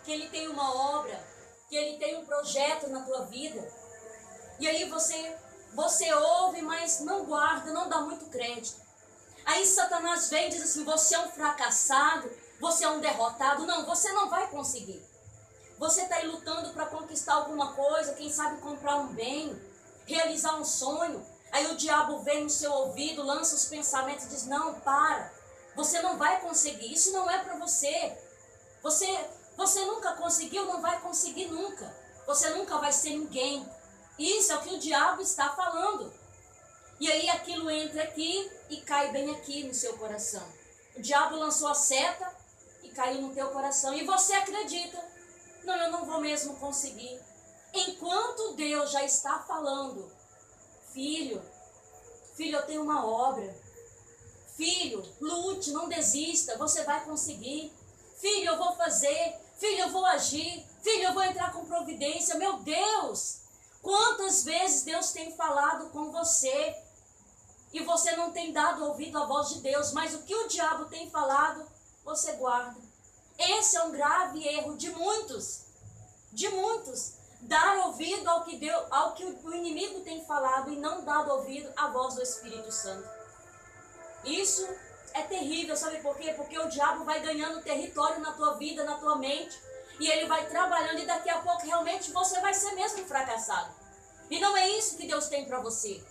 que Ele tem uma obra, que Ele tem um projeto na tua vida. E aí você ouve, mas não guarda, não dá muito crédito. Aí Satanás vem e diz assim, você é um fracassado, você é um derrotado. Não, você não vai conseguir. Você está aí lutando para conquistar alguma coisa, quem sabe comprar um bem, realizar um sonho. Aí o diabo vem no seu ouvido, lança os pensamentos e diz, não, para, você não vai conseguir, isso não é para você. Você nunca conseguiu, não vai conseguir nunca. Você nunca vai ser ninguém. Isso é o que o diabo está falando. E aí aquilo entra aqui e cai bem aqui no seu coração. O diabo lançou a seta e caiu no teu coração. E você acredita, não, eu não vou mesmo conseguir. Enquanto Deus já está falando, filho, eu tenho uma obra. Filho, lute, não desista, você vai conseguir. Filho, eu vou fazer. Filho, eu vou agir. Filho, eu vou entrar com providência. Meu Deus, quantas vezes Deus tem falado com você e você não tem dado ouvido à voz de Deus, mas o que o diabo tem falado, você guarda. Esse é um grave erro de muitos, dar ouvido ao que o inimigo tem falado e não dar ouvido à voz do Espírito Santo. Isso é terrível, sabe por quê? Porque o diabo vai ganhando território na tua vida, na tua mente, e ele vai trabalhando e daqui a pouco realmente você vai ser mesmo fracassado. E não é isso que Deus tem para você.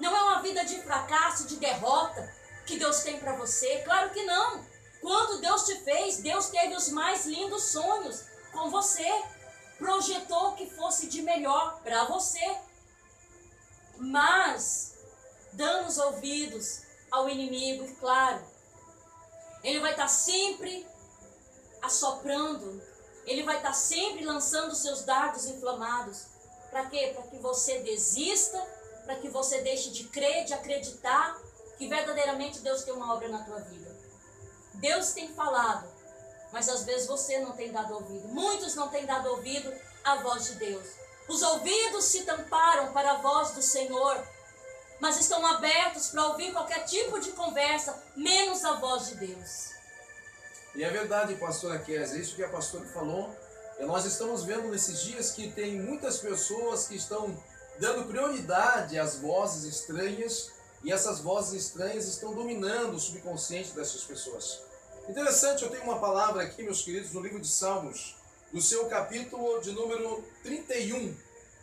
Não é uma vida de fracasso, de derrota que Deus tem para você. Claro que não. Quando Deus te fez, Deus teve os mais lindos sonhos com você. Projetou que fosse de melhor para você. Mas, dando os ouvidos ao inimigo, e claro, ele vai estar sempre assoprando, ele vai estar sempre lançando seus dardos inflamados. Para quê? Para que você desista, para que você deixe de crer, de acreditar que verdadeiramente Deus tem uma obra na tua vida. Deus tem falado, mas às vezes você não tem dado ouvido. Muitos não têm dado ouvido à voz de Deus. Os ouvidos se tamparam para a voz do Senhor, mas estão abertos para ouvir qualquer tipo de conversa, menos a voz de Deus. E é verdade, pastora Kézia, isso que a pastora falou. E nós estamos vendo nesses dias que tem muitas pessoas que estão dando prioridade às vozes estranhas, e essas vozes estranhas estão dominando o subconsciente dessas pessoas. Interessante, eu tenho uma palavra aqui, meus queridos, no livro de Salmos, do seu capítulo de número 31.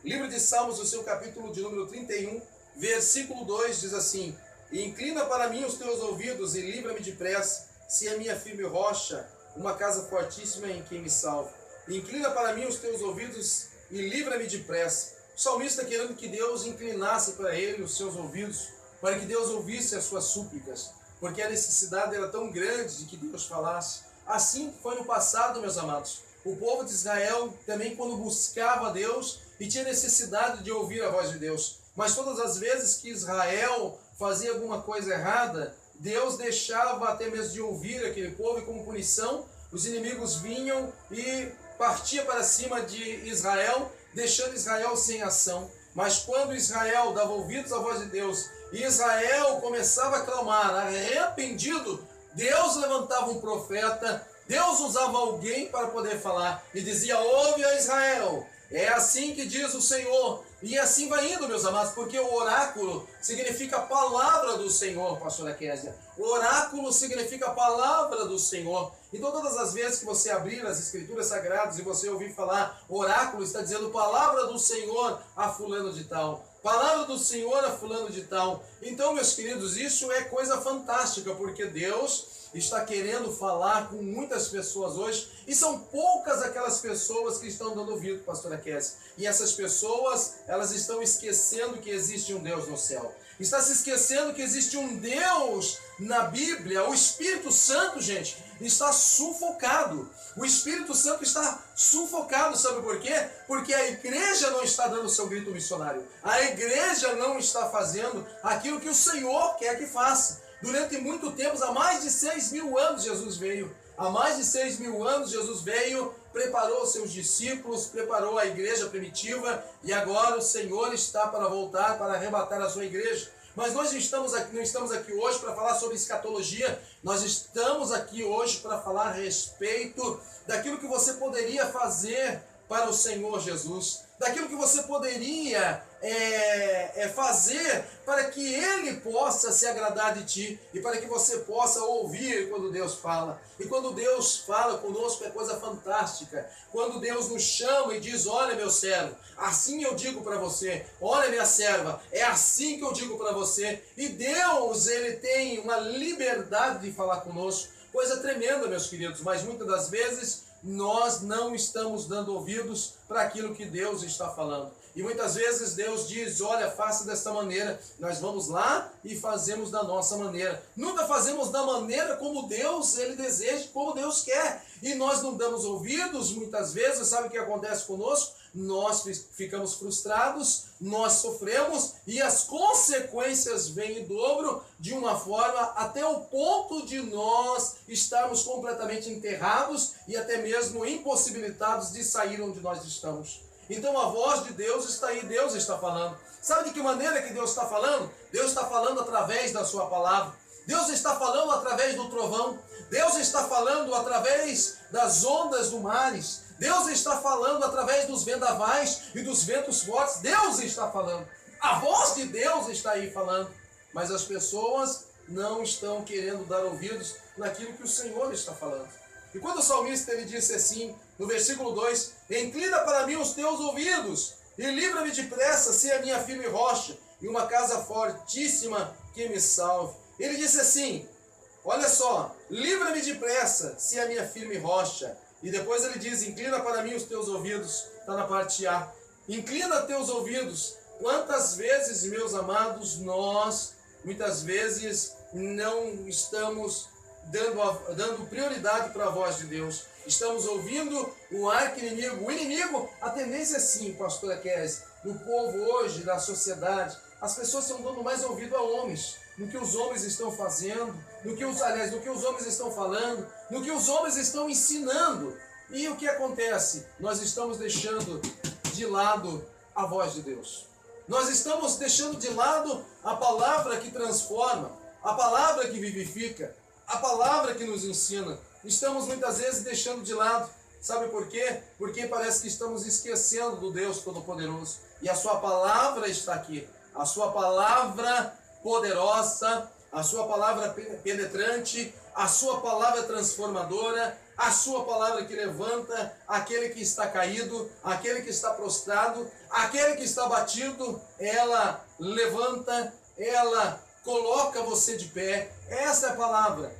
Livro de Salmos, do seu capítulo de número 31, versículo 2, diz assim: e inclina para mim os teus ouvidos e livra-me depressa, se é minha firme rocha, uma casa fortíssima em quem me salvo. Inclina para mim os teus ouvidos e livra-me depressa. O salmista querendo que Deus inclinasse para ele os seus ouvidos, para que Deus ouvisse as suas súplicas, porque a necessidade era tão grande de que Deus falasse. Assim foi no passado, meus amados. O povo de Israel também, quando buscava Deus e tinha necessidade de ouvir a voz de Deus. Mas todas as vezes que Israel fazia alguma coisa errada, Deus deixava até mesmo de ouvir aquele povo, e como punição, os inimigos vinham e partia para cima de Israel, deixando Israel sem ação. Mas quando Israel dava ouvidos à voz de Deus, e Israel começava a clamar arrependido, Deus levantava um profeta, Deus usava alguém para poder falar, e dizia: ouve a Israel, é assim que diz o Senhor. E assim vai indo, meus amados, porque o oráculo significa a palavra do Senhor, pastora Kézia. O oráculo significa a palavra do Senhor. Então todas as vezes que você abrir as escrituras sagradas e você ouvir falar oráculo, está dizendo palavra do Senhor a fulano de tal. Palavra do Senhor a fulano de tal. Então, meus queridos, isso é coisa fantástica, porque Deus está querendo falar com muitas pessoas hoje, e são poucas aquelas pessoas que estão dando ouvido, pastora Kézia. E essas pessoas, elas estão esquecendo que existe um Deus no céu. Está se esquecendo que existe um Deus na Bíblia. O Espírito Santo, gente, está sufocado. O Espírito Santo está sufocado, sabe por quê? Porque a igreja não está dando o seu grito missionário. A igreja não está fazendo aquilo que o Senhor quer que faça. Durante muito tempo, há mais de 6.000 anos Jesus veio. Há mais de 6.000 anos Jesus veio, preparou seus discípulos, preparou a igreja primitiva, e agora o Senhor está para voltar, para arrebatar a sua igreja. Mas nós não estamos aqui hoje para falar sobre escatologia, nós estamos aqui hoje para falar a respeito daquilo que você poderia fazer para o Senhor Jesus, daquilo que você poderia fazer para que Ele possa se agradar de ti e para que você possa ouvir quando Deus fala. E quando Deus fala conosco é coisa fantástica. Quando Deus nos chama e diz: olha, meu servo, assim eu digo para você. Olha, minha serva, é assim que eu digo para você. E Deus, Ele tem uma liberdade de falar conosco. Coisa tremenda, meus queridos, mas muitas das vezes nós não estamos dando ouvidos para aquilo que Deus está falando. E muitas vezes Deus diz: olha, faça desta maneira. Nós vamos lá e fazemos da nossa maneira. Nunca fazemos da maneira como Deus, Ele deseja, como Deus quer. E nós não damos ouvidos, muitas vezes. Sabe o que acontece conosco? Nós ficamos frustrados, nós sofremos e as consequências vêm em dobro de uma forma até o ponto de nós estarmos completamente enterrados e até mesmo impossibilitados de sair onde nós estamos. Então a voz de Deus está aí, Deus está falando. Sabe de que maneira que Deus está falando? Deus está falando através da sua palavra. Deus está falando através do trovão. Deus está falando através das ondas do mares. Deus está falando através dos vendavais e dos ventos fortes. Deus está falando. A voz de Deus está aí falando. Mas as pessoas não estão querendo dar ouvidos naquilo que o Senhor está falando. E quando o salmista ele disse assim, no versículo 2: inclina para mim os teus ouvidos e livra-me depressa, se a minha firme rocha e uma casa fortíssima que me salve. Ele disse assim, olha só, livra-me depressa, se a minha firme rocha. E depois ele diz: inclina para mim os teus ouvidos. Está na parte A. Inclina teus ouvidos. Quantas vezes, meus amados, nós, muitas vezes, não estamos dando prioridade para a voz de Deus. Estamos ouvindo o arqui-inimigo. O inimigo, a tendência é sim, pastora Kézia, no povo hoje, na sociedade, as pessoas estão dando mais ouvido a homens, no que os homens estão fazendo, no que os homens estão falando, no que os homens estão ensinando. E o que acontece? Nós estamos deixando de lado a voz de Deus. Nós estamos deixando de lado a palavra que transforma, a palavra que vivifica, a palavra que nos ensina. Estamos muitas vezes deixando de lado. Sabe por quê? Porque parece que estamos esquecendo do Deus Todo-Poderoso. E a sua palavra está aqui. A sua palavra poderosa, a sua palavra penetrante, a sua palavra transformadora, a sua palavra que levanta aquele que está caído, aquele que está prostrado, aquele que está batido, ela levanta, ela coloca você de pé. Essa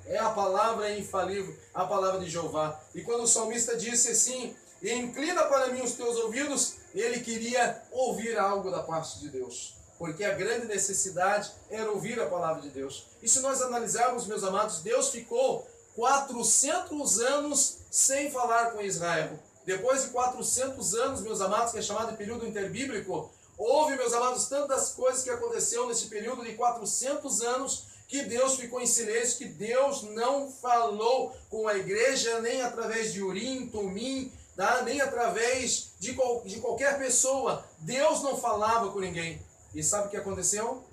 é a palavra infalível, a palavra de Jeová. E quando o salmista disse assim, inclina para mim os teus ouvidos, ele queria ouvir algo da parte de Deus. Porque a grande necessidade era ouvir a palavra de Deus. E se nós analisarmos, meus amados, Deus ficou 400 anos sem falar com Israel. Depois de 400 anos, meus amados, que é chamado de período interbíblico, houve, meus amados, tantas coisas que aconteceram nesse período de 400 anos que Deus ficou em silêncio, que Deus não falou com a igreja, nem através de Urim, Tumim, nem através de qualquer pessoa. Deus não falava com ninguém. E sabe o que aconteceu?